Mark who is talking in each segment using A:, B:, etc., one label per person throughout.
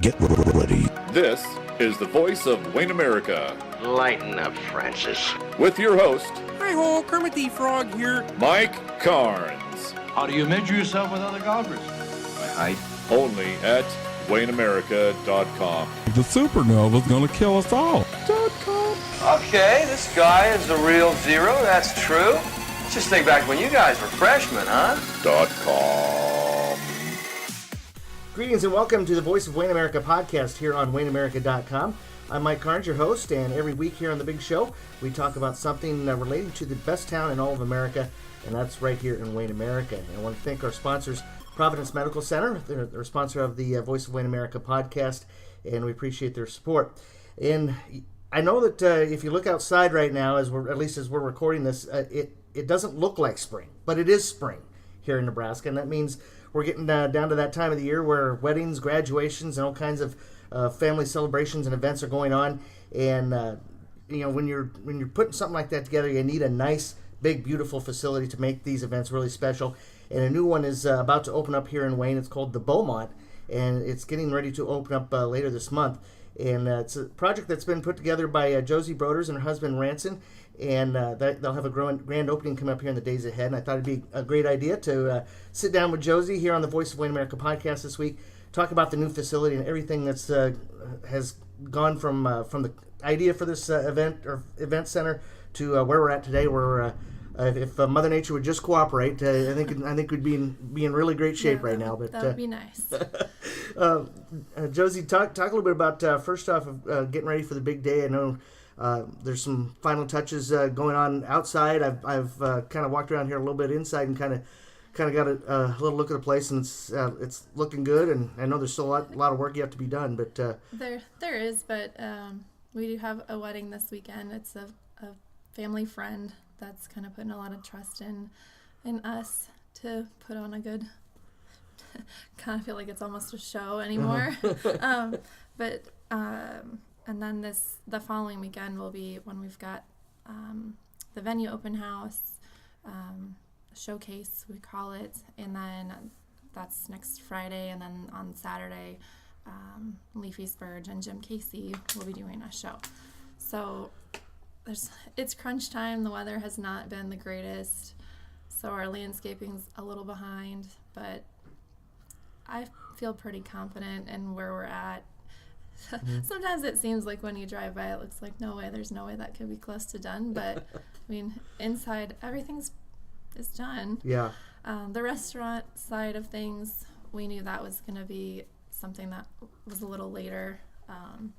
A: Get ready.
B: This is the voice of Wayne America.
C: Lighten up, Francis.
B: With your host,
D: Hi-ho, Kermit the Frog here.
B: Mike Carnes.
E: How do you measure yourself with other golfers?
C: My height.
B: Only at WayneAmerica.com.
A: The supernova's gonna kill us all.
C: Okay, this guy is the real zero, that's true. Let's just think back when you guys were freshmen, huh?
B: .com.
F: Greetings and welcome to the Voice of Wayne America podcast here on WayneAmerica.com. I'm Mike Carnes, your host, and every week here on the Big Show, we talk about something relating to the best town in all of America, and that's right here in Wayne America. And I want to thank our sponsors, Providence Medical Center. They're a sponsor of the Voice of Wayne America podcast, and we appreciate their support. And I know that if you look outside right now, at least as we're recording this, it doesn't look like spring, but it is spring here in Nebraska, and that means we're getting down to that time of the year where weddings, graduations, and all kinds of family celebrations and events are going on. And when you're putting something like that together, you need a nice, big, beautiful facility to make these events really special. And a new one is about to open up here in Wayne. It's called the Beaumont, and it's getting ready to open up later this month. And it's a project that's been put together by Josie Broders and her husband Ranson, and they'll have a grand opening coming up here in the days ahead. And I thought it'd be a great idea to sit down with Josie here on the Voice of Wayne America podcast this week, talk about the new facility and everything that's has gone from the idea for this event center to where we're at today. Where if Mother Nature would just cooperate, I think we'd be in really great shape right now. But
G: that would be nice.
F: Josie, talk a little bit about first off getting ready for the big day. I know there's some final touches going on outside. I've kind of walked around here a little bit inside and kind of got a little look at the place, and it's looking good. And I know there's still a lot of work you have to be done, but
G: there is. But we do have a wedding this weekend. It's a family friend that's kind of putting a lot of trust in us to put on a good. Kind of feel like it's almost a show anymore. And then the following weekend will be when we've got the venue open house, showcase we call it, and then that's next Friday, and then on Saturday, Leafy Spurge and Jim Casey will be doing a show. So it's crunch time. The weather has not been the greatest, so our landscaping's a little behind, but I feel pretty confident in where we're at. Mm-hmm. Sometimes it seems like when you drive by, it looks like there's no way that could be close to done. But I mean, inside everything's is done.
F: Yeah.
G: The restaurant side of things, we knew that was going to be something that was a little later. And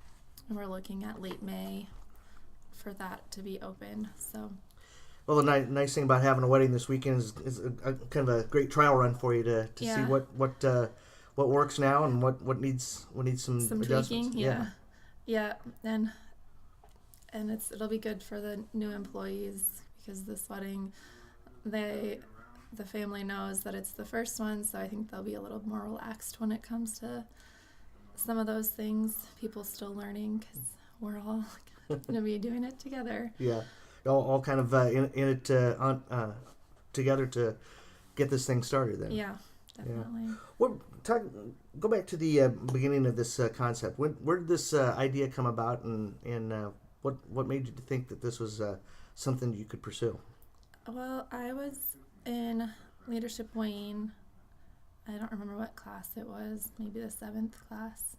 G: we're looking at late May for that to be open. So.
F: Well, the nice thing about having a wedding this weekend is a kind of a gret trial run for you to see what works now and what needs some adjustments.
G: Tweaking. Yeah, and it'll be good for the new employees because this wedding, the family knows that it's the first one, so I think they'll be a little more relaxed when it comes to some of those things. People still learning because we're all going to be doing it together.
F: Yeah. All kind of in it together to get this thing started then.
G: Yeah, definitely.
F: Yeah. Go back to the beginning of this concept. Where did this idea come about, and what made you think that this was something you could pursue?
G: Well, I was in Leadership Wayne. I don't remember what class it was, maybe the 7th class.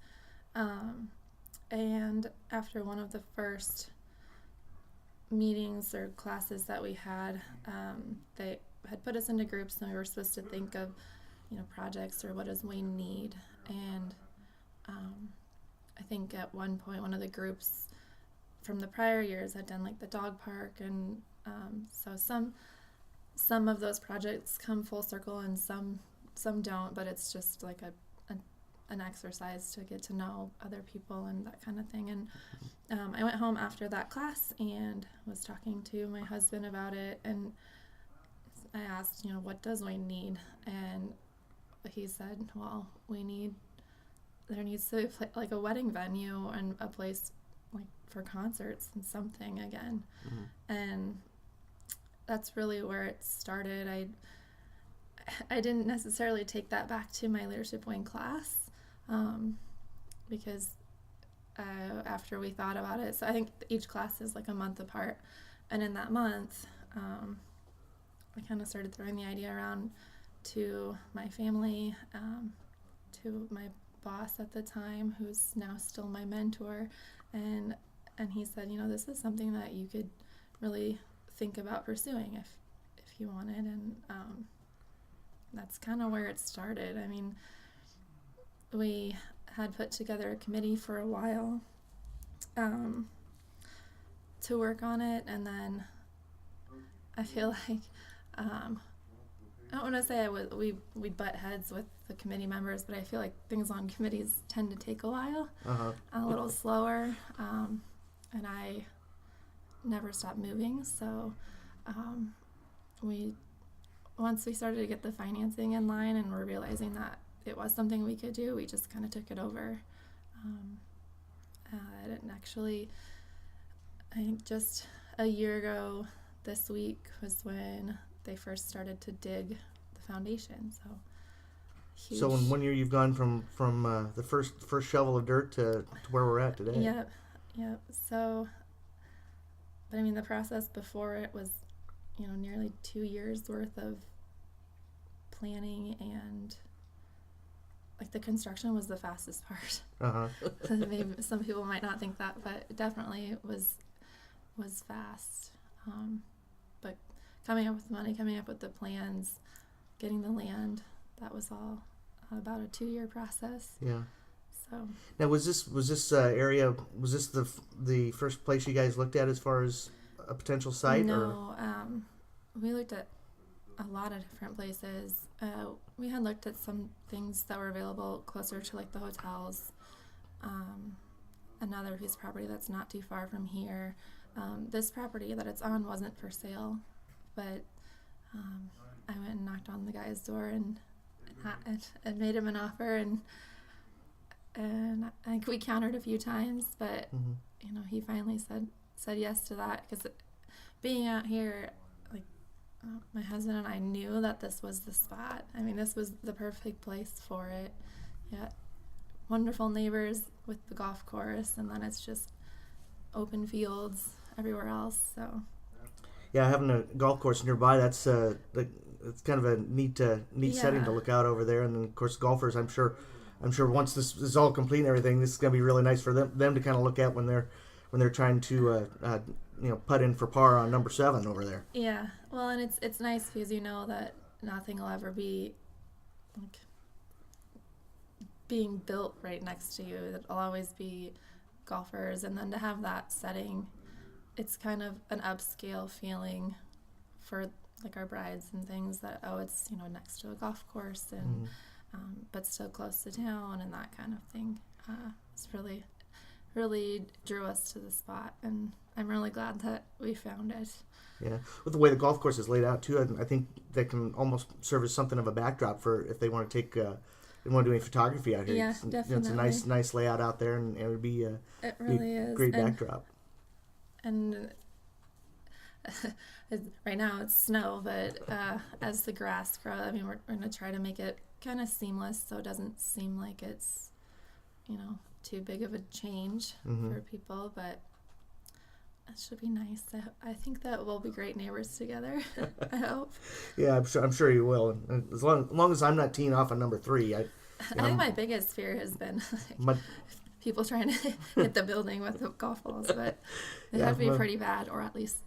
G: And after one of the first meetings or classes that we had, they had put us into groups, and we were supposed to think of projects or what does Wayne need. And I think at one point one of the groups from the prior years had done like the dog park, and so some of those projects come full circle and some don't, but it's just like an exercise to get to know other people and that kind of thing. And I went home after that class and was talking to my husband about it, and I asked, what does Wayne need? And he said, well, there needs to be like a wedding venue and a place like for concerts and something again. Mm-hmm. And that's really where it started. I didn't necessarily take that back to my Leadership Wayne class, because after we thought about it, so I think each class is like a month apart, and in that month, I kind of started throwing the idea around to my family, to my boss at the time, who's now still my mentor, and he said, this is something that you could really think about pursuing if you wanted, and that's kind of where it started. I mean, we had put together a committee for a while to work on it, and then I feel like I don't want to say we butt heads with the committee members, but I feel like things on committees tend to take a while, a little slower, and I never stopped moving. So once we started to get the financing in line and we're realizing that it was something we could do, we just kind of took it over. And actually, I think just a year ago this week was when they first started to dig the foundation. So huge.
F: So in 1 year you've gone from the first shovel of dirt to where we're at today.
G: Yep. So, but I mean, the process before it was, nearly 2 years worth of planning, and like the construction was the fastest part. Maybe some people might not think that, but it definitely was fast. But coming up with money, coming up with the plans, getting the land, that was all about a 2-year process.
F: Yeah.
G: So
F: now, was this area, was this the first place you guys looked at as far as a potential site?
G: No, we looked at a lot of different places. We had looked at some things that were available closer to like the hotels. Another piece of property that's not too far from here. This property that it's on wasn't for sale, but I went and knocked on the guy's door and made him an offer, and I think we countered a few times, but he finally said yes to that, because being out here, like my husband and I knew that this was the spot. I mean, this was the perfect place for it. Yeah, wonderful neighbors with the golf course, and then it's just open fields everywhere else. So
F: yeah, having a golf course nearby, that's it's kind of a neat setting to look out over there. And then of course golfers, I'm sure once this is all complete and everything, this is going to be really nice for them to kind of look at when they're trying to putt in for par on number 7 over there.
G: Yeah, well, and it's nice because you know that nothing will ever be like being built right next to you. It'll always be golfers, and then to have that setting, it's kind of an upscale feeling for like our brides and things, that it's next to a golf course, and but still close to town and that kind of thing. It's really drew us to the spot, and I'm really glad that we found it.
F: Yeah, with the way the golf course is laid out too, I think that can almost serve as something of a backdrop for if they want to take, they want to do any photography out here.
G: Yeah, definitely.
F: It's a nice layout out there, and it would be
G: it really is
F: great backdrop.
G: And right now it's snow, but as the grass grows, I mean, we're going to try to make it kind of seamless, so it doesn't seem like it's too big of a change for people, but it should be nice. I think that we'll be great neighbors together. I hope. Yeah,
F: I'm sure you will. And as long as I'm not teeing off on number 3, I
G: think my biggest fear has been people trying to hit the building with the golf balls, but it had to be pretty bad, or at least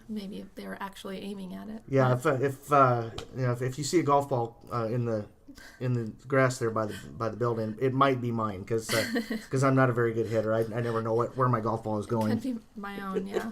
G: maybe if they were actually aiming at it.
F: Yeah, if you see a golf ball in the grass there by the building, it might be mine, because I'm not a very good hitter. I never know where my golf ball is going.
G: Could be my own, yeah.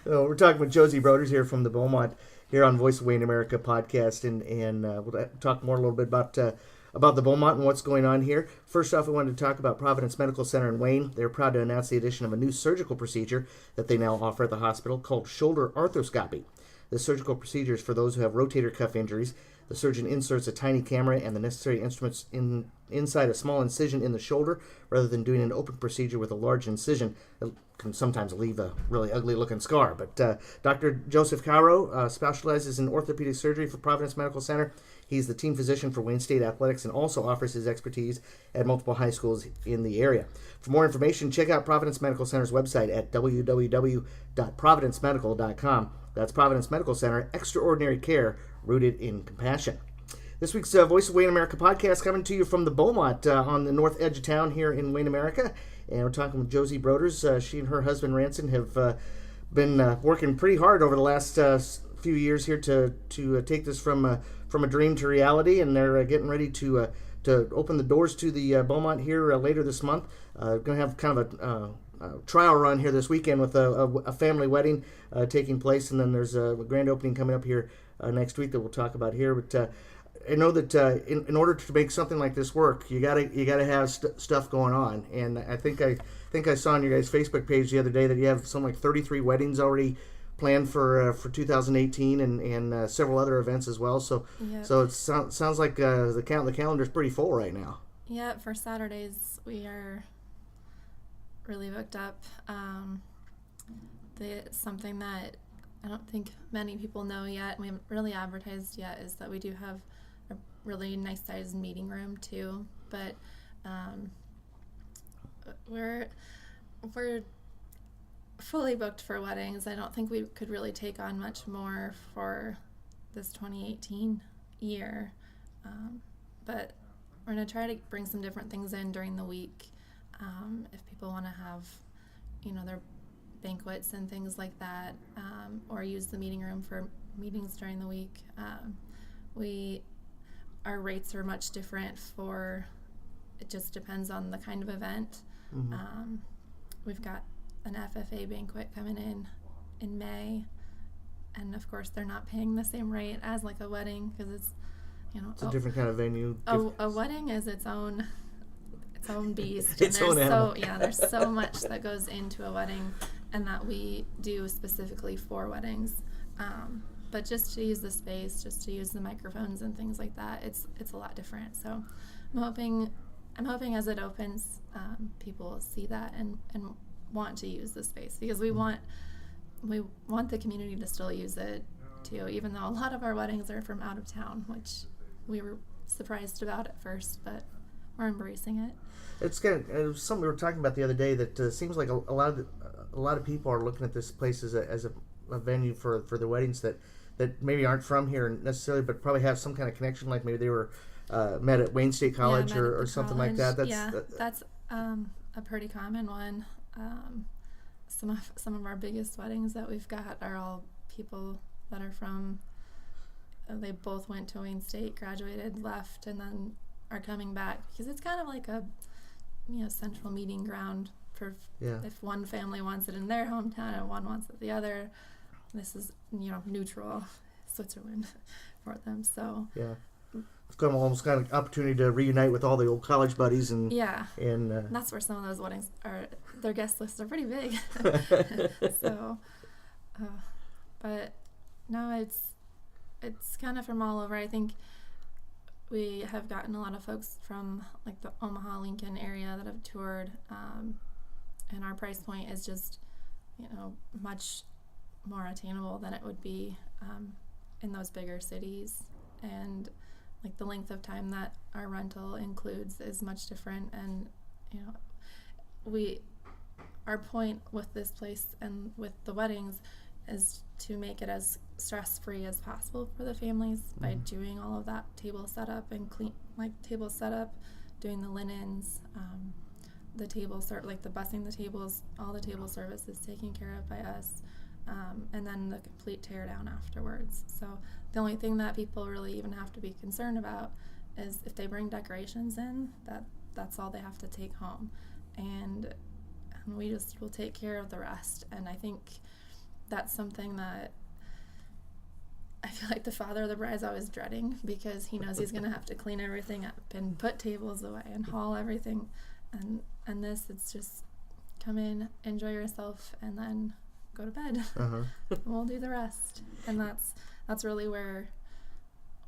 F: We're talking with Josie Broders here from the Beaumont here on Voice of Wayne America podcast, and we'll talk more a little bit about the Beaumont and what's going on here. First off, we wanted to talk about Providence Medical Center in Wayne. They're proud to announce the addition of a new surgical procedure that they now offer at the hospital called shoulder arthroscopy. The surgical procedure is for those who have rotator cuff injuries. The surgeon inserts a tiny camera and the necessary instruments inside a small incision in the shoulder, rather than doing an open procedure with a large incision. It can sometimes leave a really ugly-looking scar. But Dr. Joseph Caro specializes in orthopedic surgery for Providence Medical Center. He's the team physician for Wayne State Athletics and also offers his expertise at multiple high schools in the area. For more information, check out Providence Medical Center's website at www.providencemedical.com. That's Providence Medical Center, extraordinary care rooted in compassion. This week's Voice of Wayne America podcast coming to you from the Beaumont on the north edge of town here in Wayne America. And we're talking with Josie Broders. She and her husband Ranson have been working pretty hard over the last few years here to take this from a dream to reality, and they're getting ready to open the doors to the Beaumont here later this month. Going to have kind of a trial run here this weekend with a family wedding taking place, and then there's a grand opening coming up here next week that we'll talk about here. But I know that in order to make something like this work, you gotta have stuff going on, and I think I saw on your guys' Facebook page the other day that you have something like 33 weddings already planned for 2018, and several other events as well. So
G: Yep.
F: so it sounds like the calendar's pretty full right now.
G: Yeah, for Saturdays we are really booked up. Something that I don't think many people know yet, and we haven't really advertised yet, is that we do have a really nice sized meeting room too. But we're fully booked for weddings. I don't think we could really take on much more for this 2018 year. But we're going to try to bring some different things in during the week. If people want to have, their banquets and things like that, or use the meeting room for meetings during the week. Our rates are much different it just depends on the kind of event.
F: Mm-hmm.
G: We've got an FFA banquet coming in May, and of course they're not paying the same rate as like a wedding, because it's
F: a different kind of venue.
G: A wedding is its own beast.
F: Its own animal.
G: There's so much that goes into a wedding, and that we do specifically for weddings. But just to use the space, just to use the microphones and things like that, it's a lot different. So I'm hoping as it opens, people will see that and want to use the space, because we want the community to still use it too, even though a lot of our weddings are from out of town, which we were surprised about at first, but we're embracing it.
F: It's kind of something we were talking about the other day, that seems like a lot of people are looking at this place as a venue for their weddings that maybe aren't from here necessarily, but probably have some kind of connection, like maybe they were met at Wayne State College or something like that.
G: That's a pretty common one. Some of our biggest weddings that we've got are all people that are from. They both went to Wayne State, graduated, left, and then are coming back, because it's kind of like a central meeting ground for if one family wants it in their hometown and one wants it the other. This is neutral Switzerland for them. So
F: yeah, it's kind of almost kind of opportunity to reunite with all the old college buddies and
G: and that's where some of those weddings are. Their guest lists are pretty big. So, but no, it's kind of from all over. I think we have gotten a lot of folks from like the Omaha, Lincoln area that have toured, and our price point is just much more attainable than it would be in those bigger cities, and like the length of time that our rental includes is much different. And our point with this place and with the weddings is to make it as stress-free as possible for the families by doing all of that table setup and table setup, doing the linens, the table the bussing the tables, all the table service is taken care of by us, and then the complete tear down afterwards. So the only thing that people really even have to be concerned about is if they bring decorations in, that's all they have to take home, and we just will take care of the rest. And I think that's something that I feel like the father of the bride is always dreading, because he knows he's going to have to clean everything up and put tables away and haul everything. And this, it's just come in, enjoy yourself, and then go to bed. We'll do the rest. And that's really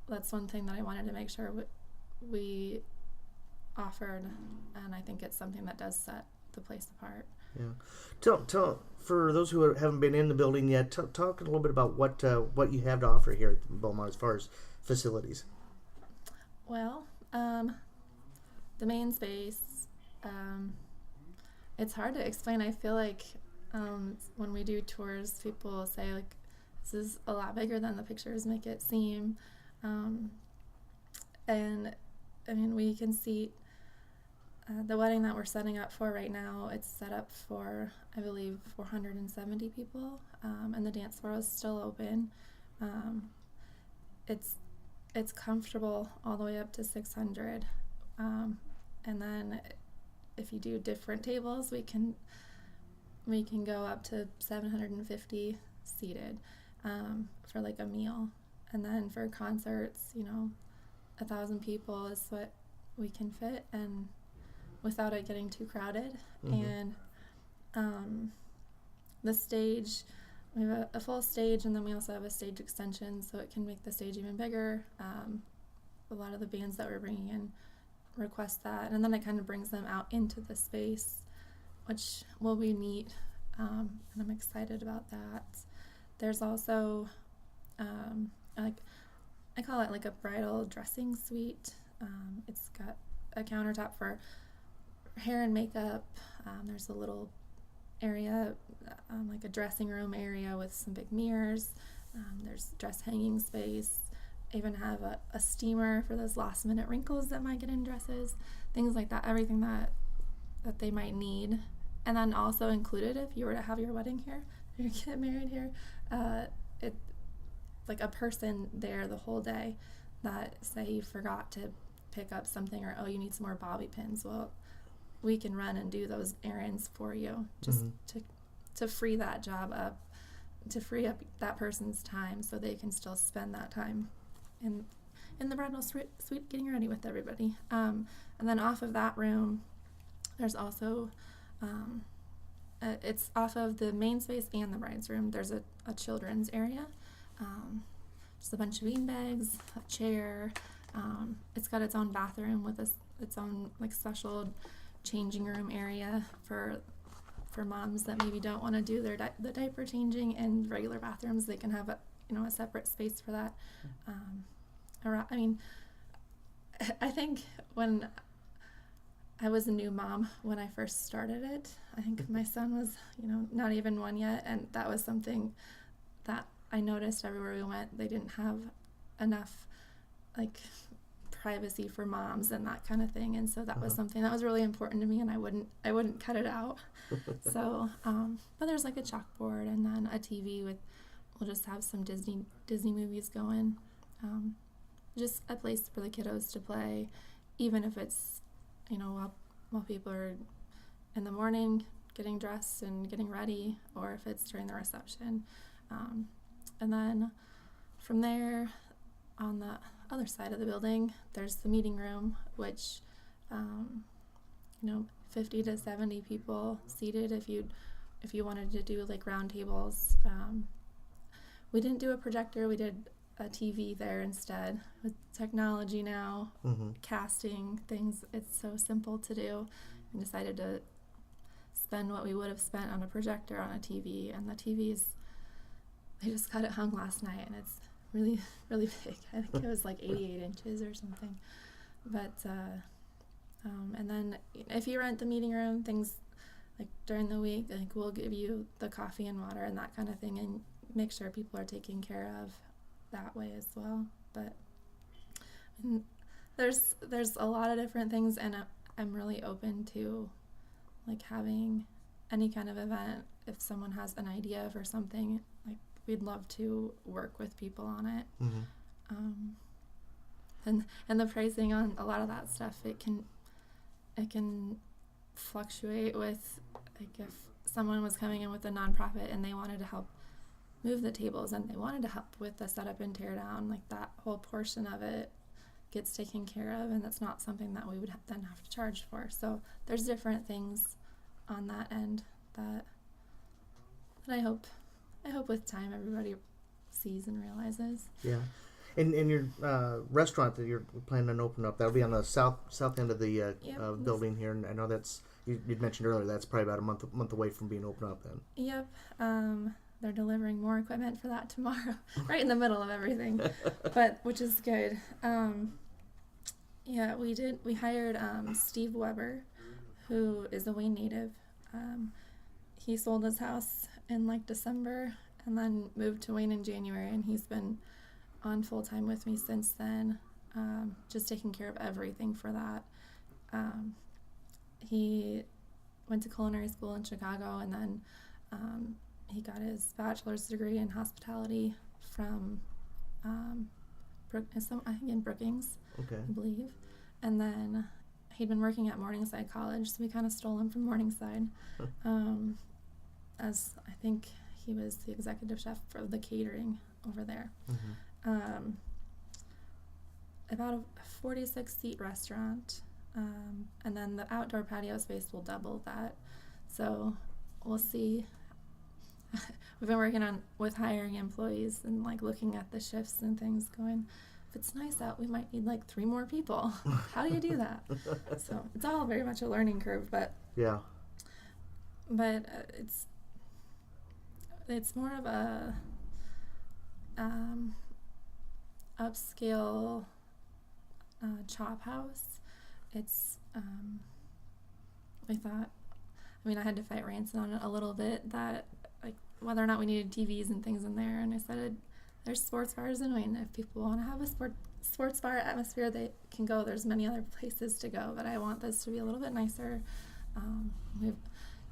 G: that's one thing that I wanted to make sure we offered, and I think it's something that does set the place apart.
F: Yeah. Tell for those who haven't been in the building yet, talk a little bit about what you have to offer here at Beaumont as far as facilities.
G: Well, the main space, it's hard to explain. I feel like when we do tours, people say, like, this is a lot bigger than the pictures make it seem. And, I mean, we can see the wedding that we're setting up for right now, it's set up for, I believe, 470 people, and the dance floor is still open. It's comfortable all the way up to 600, and then if you do different tables, we can go up to 750 seated for like a meal, and then for concerts, 1,000 people is what we can fit, and without it getting too crowded. And the stage, we have a full stage, and then we also have a stage extension, so it can make the stage even bigger. A lot of the bands that we're bringing in request that, and then it kind of brings them out into the space, which will be neat, and I'm excited about that. There's also like, I call it like a bridal dressing suite. It's got a countertop for hair and makeup. There's a little area, like a dressing room area with some big mirrors. There's dress hanging space. I even have a steamer for those last minute wrinkles that might get in dresses, things like that, everything that they might need. And then also included, if you were to have your wedding here, you get married here, it's like a person there the whole day that, say you forgot to pick up something, or you need some more bobby pins, well, we can run and do those errands for you, just to free that job up, to free up that person's time so they can still spend that time in the bridal suite getting ready with everybody. And then off of that room, there's also it's off of the main space and the bride's room, there's a children's area, just a bunch of bean bags, a chair. It's got its own bathroom with its own like special changing room area for moms that maybe don't want to do the diaper changing in regular bathrooms. They can have a separate space for that. I mean, I think when I was a new mom when I first started it, I think my son was not even 1 yet, and that was something that I noticed everywhere we went. They didn't have enough like privacy for moms and that kind of thing, and so that was something that was really important to me, and I wouldn't cut it out. So but there's like a chalkboard and then a TV we'll just have some Disney movies going, just a place for the kiddos to play, even if it's while people are in the morning getting dressed and getting ready, or if it's during the reception. And then from there, on the other side of the building, there's the meeting room, which 50 to 70 people seated if you wanted to do like round tables. We didn't do a projector, we did a TV there instead. With technology now, casting things, it's so simple to do, and decided to spend what we would have spent on a projector on a TV. And the TVs, they just got it hung last night, and it's really, really big. I think it was like 88 inches or something. But and then if you rent the meeting room, things like during the week, like we'll give you the coffee and water and that kind of thing, and make sure people are taken care of that way as well. But there's a lot of different things, and I'm really open to like having any kind of event. If someone has an idea for something, like we'd love to work with people on it. And the pricing on a lot of that stuff, it can fluctuate with, like, if someone was coming in with a nonprofit and they wanted to help move the tables and they wanted to help with the setup and tear down, like that whole portion of it gets taken care of, and that's not something that we would then have to charge for. So there's different things on that end that I hope with time everybody sees and realizes.
F: Yeah. And your restaurant that you're planning on opening up, that'll be on the south end of the building here, and I know that's, you'd mentioned earlier, that's probably about a month away from being opened up then.
G: Yep. They're delivering more equipment for that tomorrow, right in the middle of everything, but which is good. Yeah, we did. We hired Steve Weber, who is a Wayne native. He sold his house in like December and then moved to Wayne in January, and he's been on full time with me since then, just taking care of everything for that. He went to culinary school in Chicago, and then he got his bachelor's degree in hospitality from I think in Brookings,
F: Okay.
G: I believe. And then he'd been working at Morningside College, so we kind of stole him from Morningside. As I think he was the executive chef for the catering over there.
F: Mm-hmm.
G: About a 46-seat restaurant, and then the outdoor patio space will double that. So we'll see. We've been working with hiring employees and like looking at the shifts and things, going, if it's nice out, we might need like 3 more people. How do you do that? So it's all very much a learning curve, but
F: Yeah.
G: It's more of a upscale chop house. It's we thought, I had to fight Ranson on it a little bit, that like whether or not we needed TVs and things in there, and I said there's sports bars in Wayne. If people want to have a sports bar atmosphere, they can go. There's many other places to go, but I want this to be a little bit nicer. We have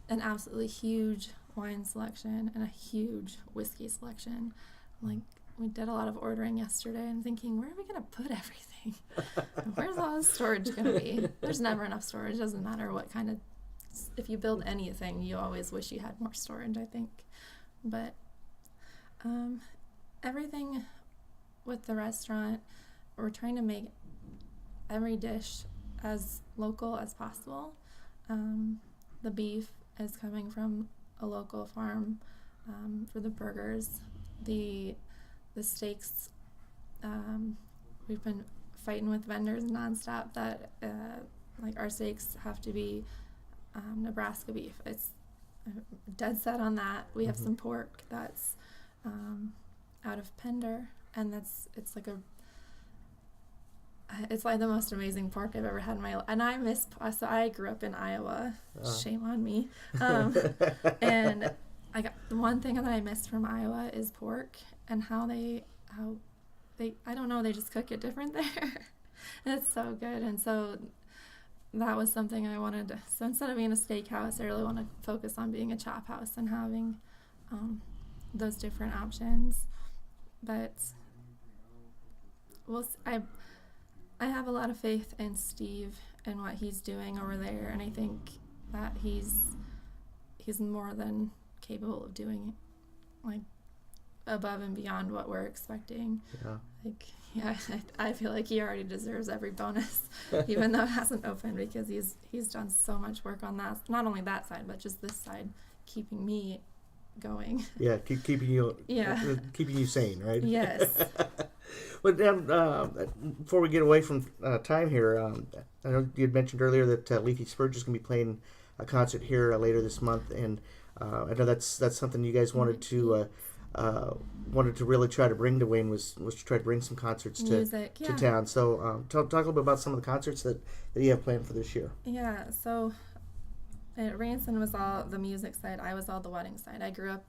G: an absolutely huge wine selection and a huge whiskey selection. Like, we did a lot of ordering yesterday and thinking, where are we going to put everything? Where's all the storage going to be? There's never enough storage. It doesn't matter what kind of, if you build anything, you always wish you had more storage, I think. But everything with the restaurant, we're trying to make every dish as local as possible. The beef is coming from a local farm for the burgers. The steaks, we've been fighting with vendors nonstop that like our steaks have to be Nebraska beef. It's dead set on that. We have some pork that's out of Pender, and it's like the most amazing pork I've ever had in my life. And so I grew up in Iowa. Shame on me. And the one thing that I missed from Iowa is pork, and how they I don't know, they just cook it different there. It's so good. And so that was something I wanted to, so instead of being a steakhouse, I really want to focus on being a chop house and having those different options. But I have a lot of faith in Steve and what he's doing over there, and I think that he's more than capable of doing like above and beyond what we're expecting. I feel like he already deserves every bonus, even though it hasn't opened, because he's done so much work on that, not only that side but just this side, keeping me going.
F: Yeah, keeping you sane, right?
G: Yes.
F: But before we get away from time here, I know you had mentioned earlier that Leafy Spurge is going to be playing a concert here later this month, and I know that's something you guys wanted to really try to bring to Wayne, was to try to bring some concerts to town. So talk a little bit about some of the concerts that you have planned for this year.
G: Yeah, so Ranson was all the music side, I was all the wedding side. I grew up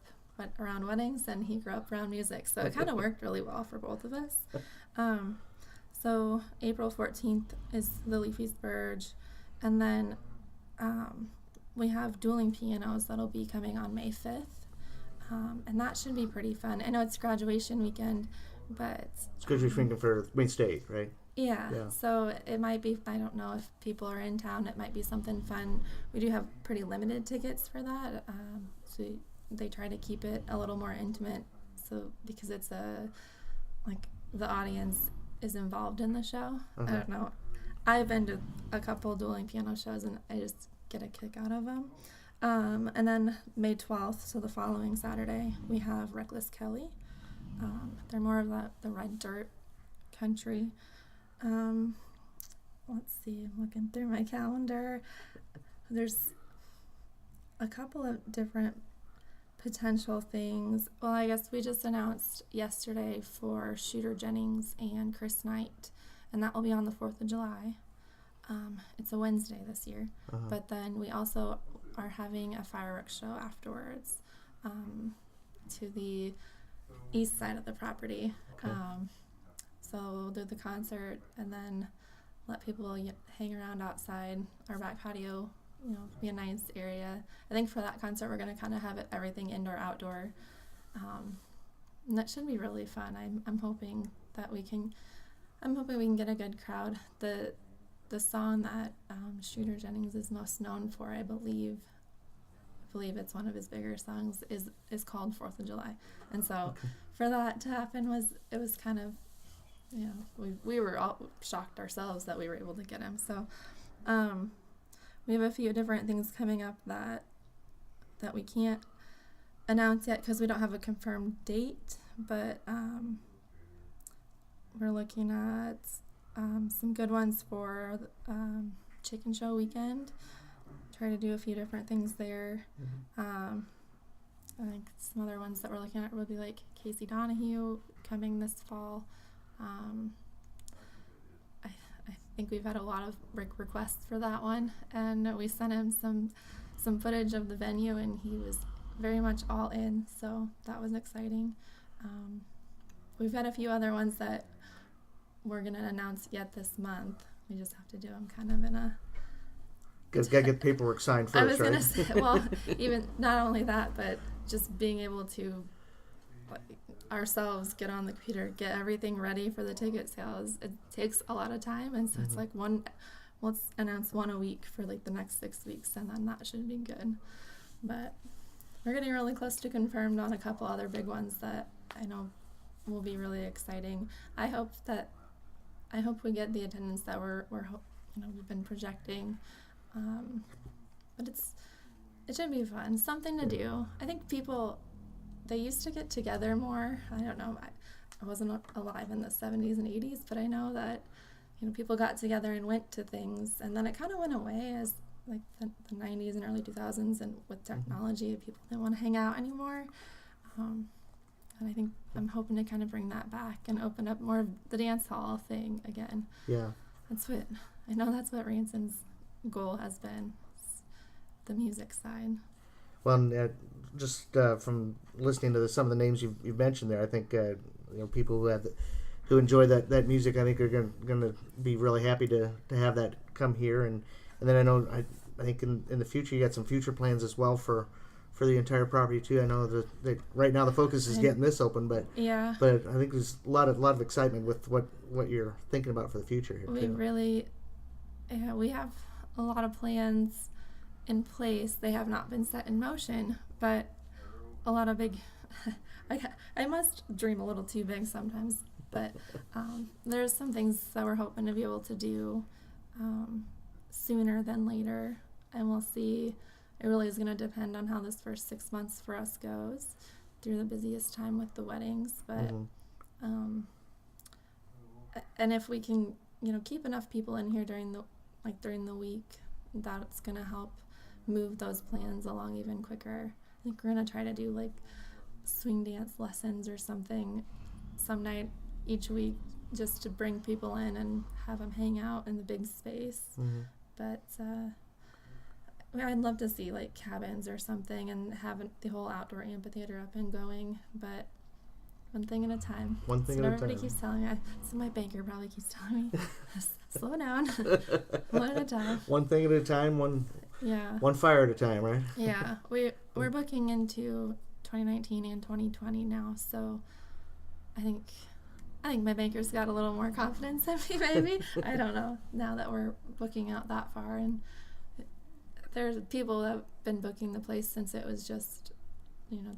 G: around weddings, and he grew up around music, so it kind of worked really well for both of us. So April 14th is the Leafy Spurge, and then we have dueling pianos that'll be coming on May 5th, and that should be pretty fun. I know it's graduation weekend, but
F: it's graduation weekend for Wayne State, right?
G: Yeah, so it might be, I don't know if people are in town, it might be something fun. We do have pretty limited tickets for that, so they try to keep it a little more intimate, so because it's the audience is involved in the show. I don't know. I've been to a couple dueling piano shows, and I just get a kick out of them. And then May 12th, so the following Saturday, we have Reckless Kelly. They're more of the red dirt country. Let's see, I'm looking through my calendar. There's a couple of different potential things. Well, I guess we just announced yesterday for Shooter Jennings and Chris Knight, and that will be on the 4th of July. It's a Wednesday this year, but then we also are having a fireworks show afterwards to the east side of the property.
F: Okay.
G: So we'll do the concert and then let people hang around outside our back patio, be a nice area. I think for that concert we're going to kind of have everything indoor, outdoor. And that should be really fun. I'm hoping that we can get a good crowd. The song that Shooter Jennings is most known for, I believe it's one of his bigger songs, is called 4th of July. And so for that to happen it was kind of, we were all shocked ourselves that we were able to get him. So we have a few different things coming up that we can't announce yet because we don't have a confirmed date, but we're looking at some good ones for Chicken Show weekend. Try to do a few different things there. I think some other ones that we're looking at will be like Casey Donahue coming this fall. I think we've had a lot of requests for that one, and we sent him some footage of the venue, and he was very much all in, so that was exciting. We've got a few other ones that we're going to announce yet this month. We just have to do them kind of in a...
F: Because got to get paperwork signed first,
G: I was
F: right?
G: going to say, well, even not only that, but just being able to ourselves get on the computer, get everything ready for the ticket sales. It takes a lot of time, and so it's like let's announce one a week for like the next 6 weeks, and then that should be good. But we're getting really close to confirmed on a couple other big ones that I know will be really exciting. I hope we get the attendance that we've been projecting. But it should be fun, something to do. I think people, they used to get together more. I don't know, I wasn't alive in the 70s and 80s, but I know that people got together and went to things, and then it kind of went away as like the 90s and early 2000s, and with technology, people didn't want to hang out anymore. And I think I'm hoping to kind of bring that back and open up more of the dance hall thing again.
F: Yeah.
G: That's what Ranson's goal has been, the music side.
F: Well, just from listening to some of the names you've mentioned there, I think people who enjoy that music, I think are going to be really happy to have that come here, and then I think in the future you got some future plans as well for the entire property too. I know that right now the focus is getting this open, but
G: yeah,
F: but I think there's a lot of excitement with what you're thinking about for the future here.
G: We have a lot of plans in place. They have not been set in motion, but a lot of big I must dream a little too big sometimes, but there's some things that we're hoping to be able to do sooner than later, and we'll see. It really is going to depend on how this first 6 months for us goes through the busiest time with the weddings, but and if we can keep enough people in here during the week, that's going to help move those plans along even quicker. I think we're going to try to do like swing dance lessons or something some night each week, just to bring people in and have them hang out in the big space. But I'd love to see like cabins or something and have the whole outdoor amphitheater up and going, but one thing at a time.
F: One thing
G: That's
F: at
G: what
F: a time.
G: everybody keeps telling me. So my banker probably keeps telling me, slow down, one at a time.
F: One thing at a time, one fire at a time, right?
G: Yeah, we're booking into 2019 and 2020 now, so I think my banker's got a little more confidence in me, maybe. I don't know, now that we're booking out that far, and there's people that have been booking the place since it was just,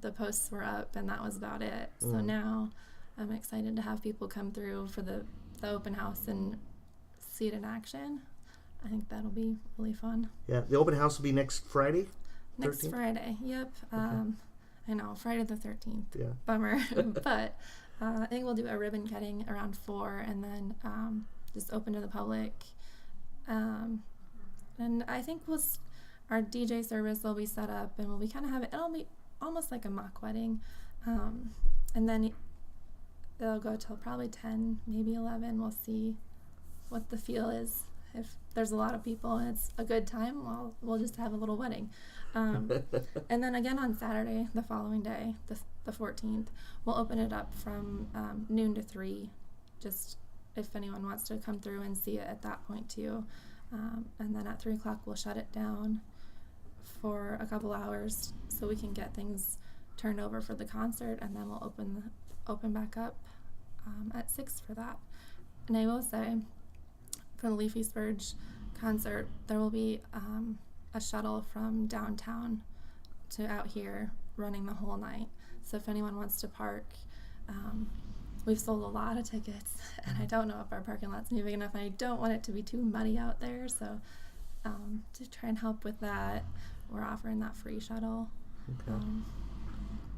G: the posts were up and that was about it. So now I'm excited to have people come through for the open house and see it in action. I think that'll be really fun.
F: Yeah, the open house will be next Friday?
G: Next
F: 13th?
G: Friday, yep. I know, Friday the 13th.
F: Yeah.
G: Bummer. But I think we'll do a ribbon cutting around 4 and then just open to the public. And I think our DJ service will be set up, and we'll kind of have it'll be almost like a mock wedding. And then it'll go till probably 10, maybe 11. We'll see what the feel is. If there's a lot of people and it's a good time, well, we'll just have a little wedding. And then again on Saturday, the following day, the 14th, we'll open it up from noon to 3, just if anyone wants to come through and see it at that point too. And then at 3 o'clock, we'll shut it down for a couple hours so we can get things turned over for the concert, and then we'll open back up at 6 for that. And I will say, for the Leafy Spurge concert, there will be a shuttle from downtown to out here running the whole night. So if anyone wants to park, we've sold a lot of tickets, and I don't know if our parking lot's big enough, and I don't want it to be too muddy out there. So to try and help with that, we're offering that free shuttle.
F: Okay.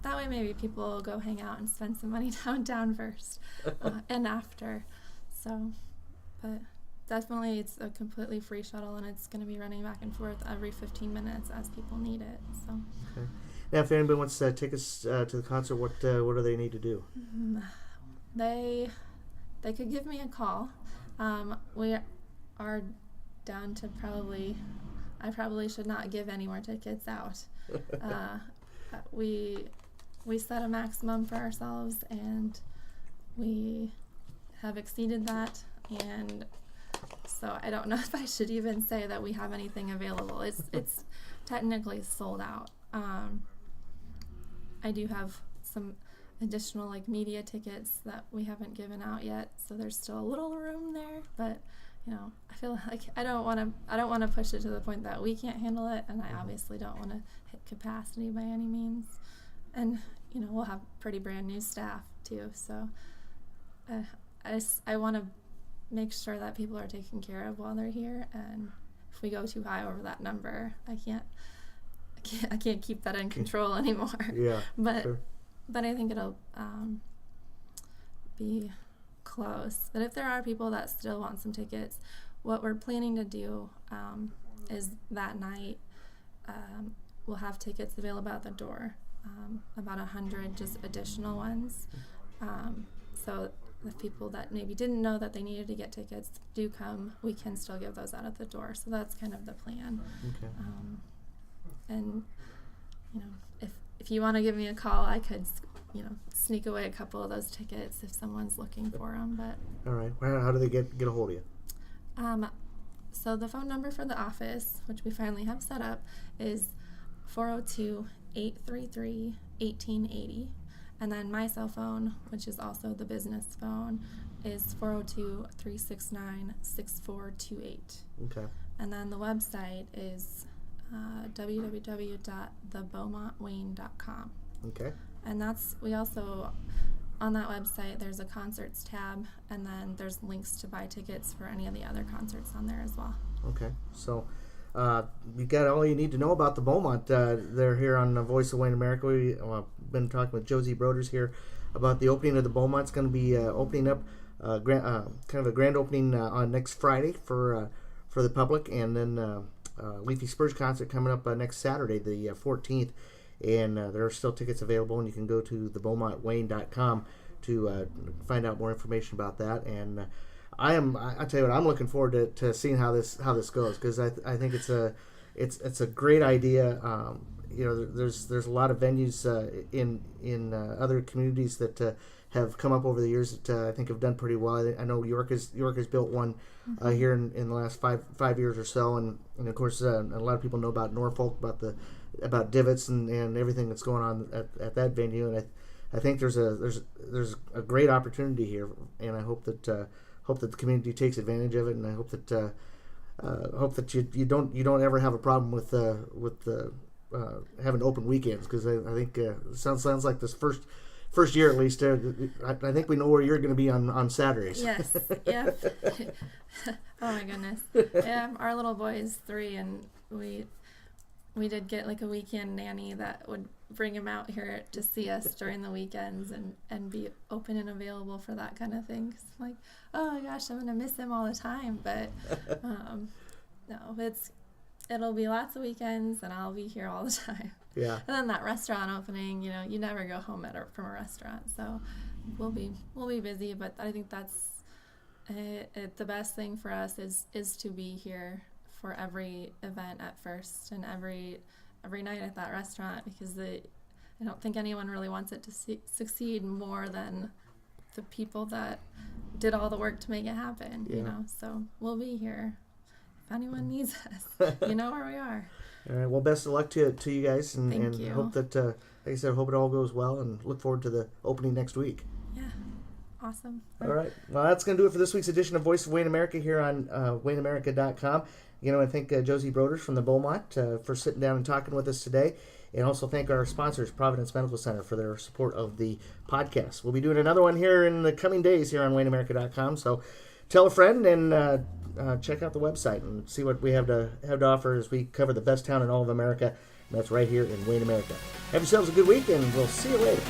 G: That way maybe people will go hang out and spend some money downtown first and after. So, but definitely it's a completely free shuttle, and it's going to be running back and forth every 15 minutes as people need it. So.
F: Okay. Now, if anybody wants tickets to the concert, what do they need to do?
G: They could give me a call. We are down to I probably should not give any more tickets out. We set a maximum for ourselves, and we have exceeded that, and so I don't know if I should even say that we have anything available. It's technically sold out. I do have some additional media tickets that we haven't given out yet, so there's still a little room there, but I feel like I don't want to push it to the point that we can't handle it, and I obviously don't want to hit capacity by any means. And we'll have pretty brand new staff too, so I want to make sure that people are taken care of while they're here, and if we go too high over that number, I can't keep that in control anymore.
F: Yeah.
G: But
F: sure.
G: But I think it'll be close. But if there are people that still want some tickets, what we're planning to do is that night we'll have tickets available at the door, about 100 just additional ones. So the people that maybe didn't know that they needed to get tickets do come, we can still give those out at the door. So that's kind of the plan.
F: Okay.
G: And if you want to give me a call, I could sneak away a couple of those tickets if someone's looking for them. But
F: all right. How do they get a hold of you?
G: So the phone number for the office, which we finally have set up, is 402-833-1880. And then my cell phone, which is also the business phone, is 402-369-6428.
F: Okay.
G: And then the website is www.thebeaumontwayne.com.
F: Okay.
G: And we also, on that website, there's a concerts tab, and then there's links to buy tickets for any of the other concerts on there as well.
F: Okay. So you got all you need to know about the Beaumont. They're here on the Voice of Wayne America. We've been talking with Josie Broders here about the opening of the Beaumont. It's going to be opening up, kind of a grand opening on next Friday for the public, and then Leafy Spurge concert coming up next Saturday, the 14th. And there are still tickets available, and you can go to thebeaumontwayne.com to find out more information about that. And I tell you what, I'm looking forward to seeing how this goes, because I think it's a great idea. There's a lot of venues in other communities that have come up over the years that I think have done pretty well. I know York has built one here in the last five years or so, and of course a lot of people know about Norfolk, about divots and everything that's going on at that venue. And I think there's a great opportunity here, and I hope that the community takes advantage of it, and I hope that you don't ever have a problem with having open weekends, because I think sounds like this first year at least. I think we know where you're going to be on Saturdays.
G: Yes. Yeah. Oh my goodness. Yeah, our little boy is 3, and we did get a weekend nanny that would bring him out here to see us during the weekends and be open and available for that kind of thing. 'Cause I'm like, oh my gosh, I'm going to miss him all the time. But no, it'll be lots of weekends, and I'll be here all the time.
F: Yeah.
G: And then that restaurant opening, you never go home from a restaurant, so we'll be busy. But I think that's The best thing for us is to be here for every event at first and every night at that restaurant, because I don't think anyone really wants it to succeed more than the people that did all the work to make it happen.
F: Yeah.
G: You know, so we'll be here if anyone needs us. You know where we are.
F: All right. Well, best of luck to you guys, and
G: Thank you.
F: hope that, like I said, hope it all goes well, and look forward to the opening next week.
G: Yeah. Awesome.
F: All right. Well, that's going to do it for this week's edition of Voice of Wayne America here on WayneAmerica.com. You know, I thank Josie Broders from the Beaumont for sitting down and talking with us today. And also thank our sponsors, Providence Medical Center, for their support of the podcast. We'll be doing another one here in the coming days here on WayneAmerica.com. So tell a friend and check out the website and see what we have to offer as we cover the best town in all of America. And that's right here in Wayne America. Have yourselves a good week, and we'll see you later.